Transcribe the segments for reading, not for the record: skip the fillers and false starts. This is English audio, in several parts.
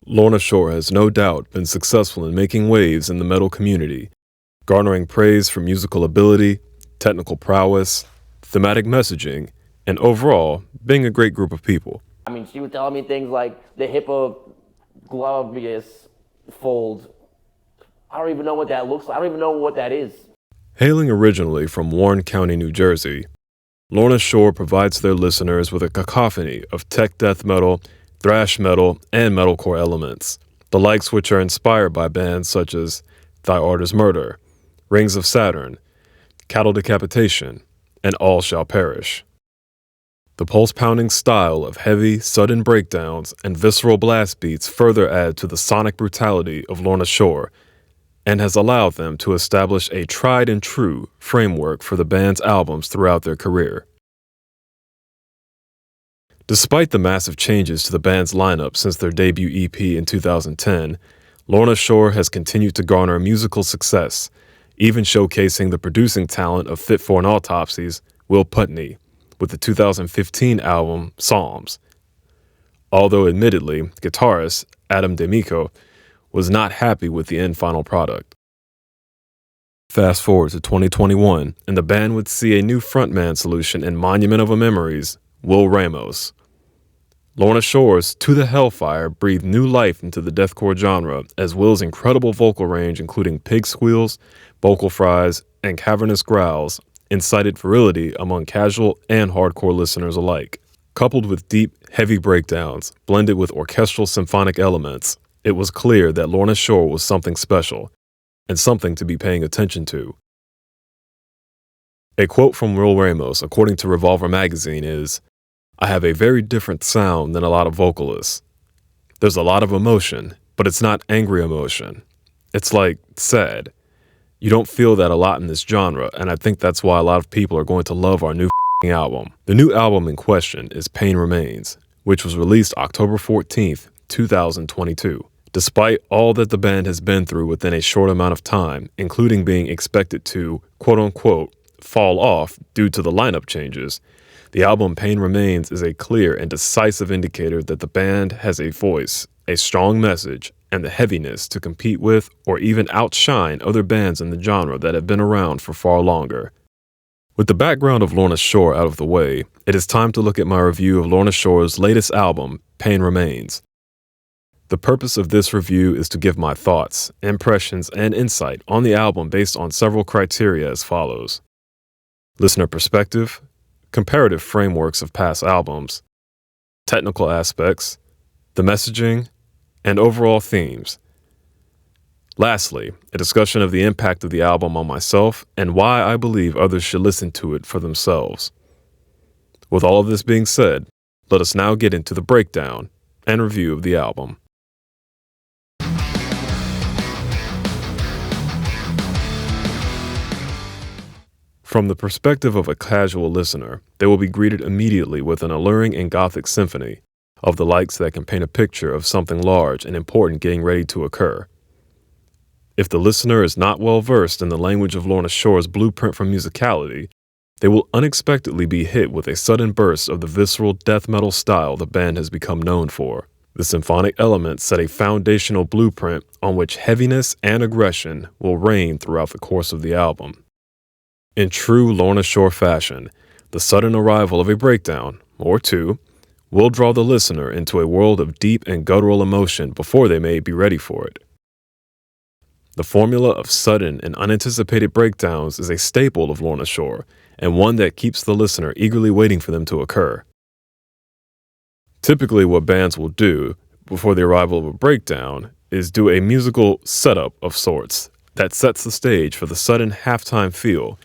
Lorna Shore has no doubt been successful in making waves in the metal community, garnering praise for musical ability, technical prowess, thematic messaging, and overall, being a great group of people. I mean, she was telling me things like the Hippoglobius fold. I don't even know what that looks like. I don't even know what that is. Hailing originally from Warren County, New Jersey, Lorna Shore provides their listeners with a cacophony of tech death metal, thrash metal, and metalcore elements, the likes which are inspired by bands such as Thy Art Is Murder, Rings of Saturn, Cattle Decapitation, and All Shall Perish. The pulse-pounding style of heavy, sudden breakdowns and visceral blast beats further add to the sonic brutality of Lorna Shore and has allowed them to establish a tried-and-true framework for the band's albums throughout their career. Despite the massive changes to the band's lineup since their debut EP in 2010, Lorna Shore has continued to garner musical success, even showcasing the producing talent of Fit for an Autopsy's Will Putney with the 2015 album Psalms. Although admittedly, guitarist Adam D'Amico was not happy with the end final product. Fast forward to 2021, and the band would see a new frontman solution in Monument of Memories, Will Ramos. Lorna Shore's To the Hellfire breathed new life into the deathcore genre as Will's incredible vocal range, including pig squeals, vocal fries, and cavernous growls, incited virility among casual and hardcore listeners alike. Coupled with deep, heavy breakdowns, blended with orchestral symphonic elements, it was clear that Lorna Shore was something special, and something to be paying attention to. A quote from Will Ramos, according to Revolver magazine, is, "I have a very different sound than a lot of vocalists. There's a lot of emotion, but it's not angry emotion. It's like sad. You don't feel that a lot in this genre, and I think that's why a lot of people are going to love our new album." The new album in question is Pain Remains, which was released October 14th, 2022. Despite all that the band has been through within a short amount of time, including being expected to, quote-unquote, fall off due to the lineup changes, the album Pain Remains is a clear and decisive indicator that the band has a voice, a strong message, and the heaviness to compete with or even outshine other bands in the genre that have been around for far longer. With the background of Lorna Shore out of the way, it is time to look at my review of Lorna Shore's latest album, Pain Remains. The purpose of this review is to give my thoughts, impressions, and insight on the album based on several criteria as follows: listener perspective, comparative frameworks of past albums, technical aspects, the messaging, and overall themes. Lastly, a discussion of the impact of the album on myself and why I believe others should listen to it for themselves. With all of this being said, let us now get into the breakdown and review of the album. From the perspective of a casual listener, they will be greeted immediately with an alluring and gothic symphony of the likes that can paint a picture of something large and important getting ready to occur. If the listener is not well versed in the language of Lorna Shore's blueprint for musicality, they will unexpectedly be hit with a sudden burst of the visceral death metal style the band has become known for. The symphonic elements set a foundational blueprint on which heaviness and aggression will reign throughout the course of the album. In true Lorna Shore fashion, the sudden arrival of a breakdown, or two, will draw the listener into a world of deep and guttural emotion before they may be ready for it. The formula of sudden and unanticipated breakdowns is a staple of Lorna Shore, and one that keeps the listener eagerly waiting for them to occur. Typically, what bands will do before the arrival of a breakdown is do a musical setup of sorts that sets the stage for the sudden halftime feel,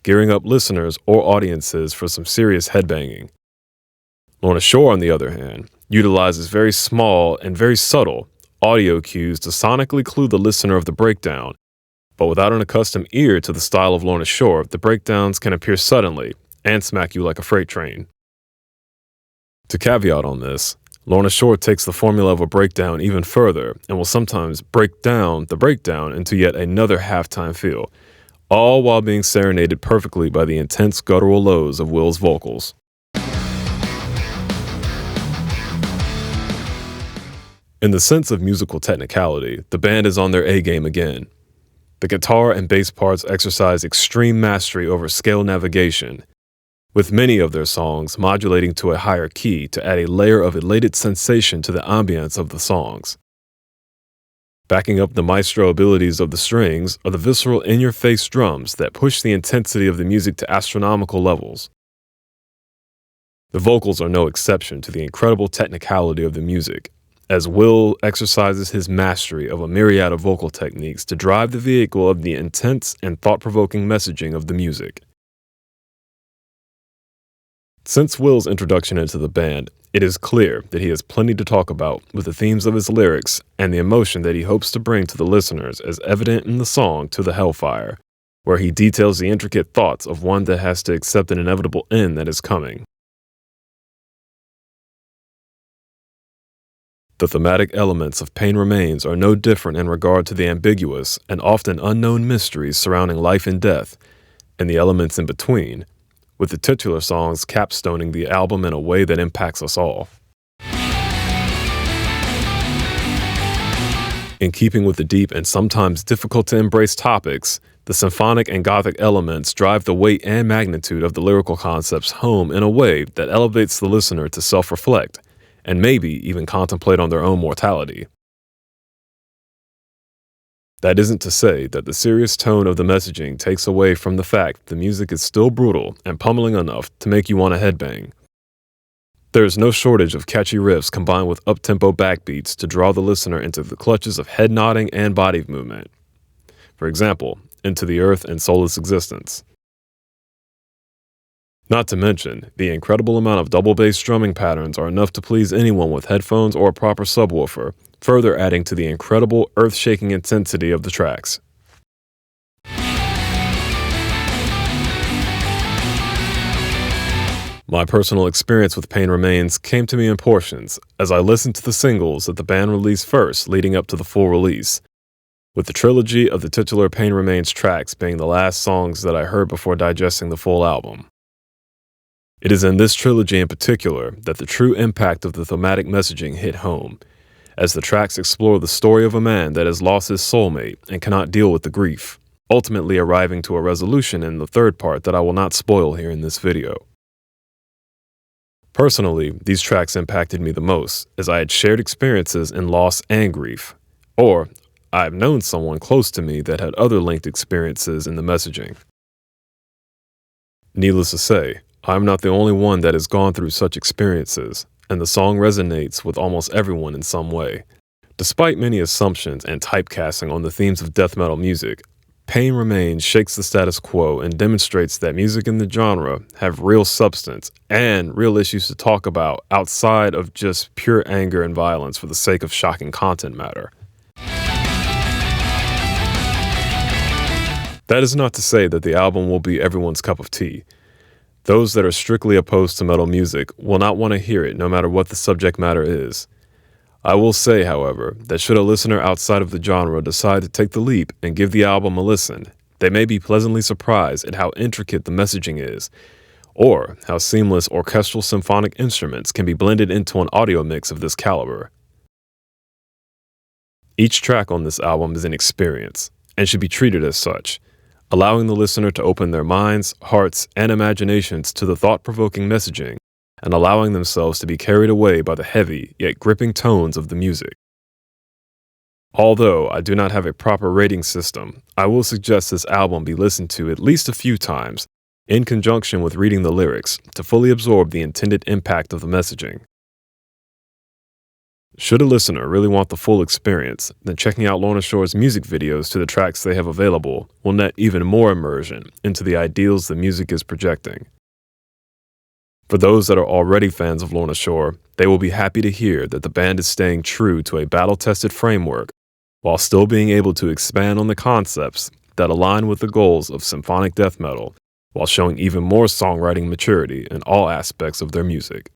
gearing up listeners or audiences for some serious headbanging. Lorna Shore, on the other hand, utilizes very small and very subtle audio cues to sonically clue the listener of the breakdown, but without an accustomed ear to the style of Lorna Shore, the breakdowns can appear suddenly and smack you like a freight train. To caveat on this, Lorna Shore takes the formula of a breakdown even further and will sometimes break down the breakdown into yet another halftime feel, all while being serenaded perfectly by the intense guttural lows of Will's vocals. In the sense of musical technicality, the band is on their A game again. The guitar and bass parts exercise extreme mastery over scale navigation, with many of their songs modulating to a higher key to add a layer of elated sensation to the ambience of the songs. Backing up the maestro abilities of the strings are the visceral in-your-face drums that push the intensity of the music to astronomical levels. The vocals are no exception to the incredible technicality of the music, as Will exercises his mastery of a myriad of vocal techniques to drive the vehicle of the intense and thought-provoking messaging of the music. Since Will's introduction into the band, it is clear that he has plenty to talk about, with the themes of his lyrics and the emotion that he hopes to bring to the listeners as evident in the song To the Hellfire, where he details the intricate thoughts of one that has to accept an inevitable end that is coming. The thematic elements of Pain Remains are no different in regard to the ambiguous and often unknown mysteries surrounding life and death, and the elements in between, with the titular songs capstoning the album in a way that impacts us all. In keeping with the deep and sometimes difficult to embrace topics, the symphonic and gothic elements drive the weight and magnitude of the lyrical concepts home in a way that elevates the listener to self-reflect, and maybe even contemplate on their own mortality. That isn't to say that the serious tone of the messaging takes away from the fact the music is still brutal and pummeling enough to make you want to headbang. There is no shortage of catchy riffs combined with up-tempo backbeats to draw the listener into the clutches of head nodding and body movement. For example, Into the Earth and Soulless Existence. Not to mention, the incredible amount of double bass drumming patterns are enough to please anyone with headphones or a proper subwoofer, further adding to the incredible earth-shaking intensity of the tracks. My personal experience with Pain Remains came to me in portions as I listened to the singles that the band released first leading up to the full release, with the trilogy of the titular Pain Remains tracks being the last songs that I heard before digesting the full album. It is in this trilogy in particular that the true impact of the thematic messaging hit home, as the tracks explore the story of a man that has lost his soulmate and cannot deal with the grief, ultimately arriving to a resolution in the third part that I will not spoil here in this video. Personally, these tracks impacted me the most, as I had shared experiences in loss and grief, or I have known someone close to me that had other linked experiences in the messaging. Needless to say, I'm not the only one that has gone through such experiences, and the song resonates with almost everyone in some way. Despite many assumptions and typecasting on the themes of death metal music, Pain Remains shakes the status quo and demonstrates that music in the genre have real substance and real issues to talk about outside of just pure anger and violence for the sake of shocking content matter. That is not to say that the album will be everyone's cup of tea. Those that are strictly opposed to metal music will not want to hear it no matter what the subject matter is. I will say, however, that should a listener outside of the genre decide to take the leap and give the album a listen, they may be pleasantly surprised at how intricate the messaging is, or how seamless orchestral symphonic instruments can be blended into an audio mix of this caliber. Each track on this album is an experience, and should be treated as such, allowing the listener to open their minds, hearts, and imaginations to the thought-provoking messaging, and allowing themselves to be carried away by the heavy yet gripping tones of the music. Although I do not have a proper rating system, I will suggest this album be listened to at least a few times, in conjunction with reading the lyrics, to fully absorb the intended impact of the messaging. Should a listener really want the full experience, then checking out Lorna Shore's music videos to the tracks they have available will net even more immersion into the ideals the music is projecting. For those that are already fans of Lorna Shore, they will be happy to hear that the band is staying true to a battle-tested framework while still being able to expand on the concepts that align with the goals of symphonic death metal, while showing even more songwriting maturity in all aspects of their music.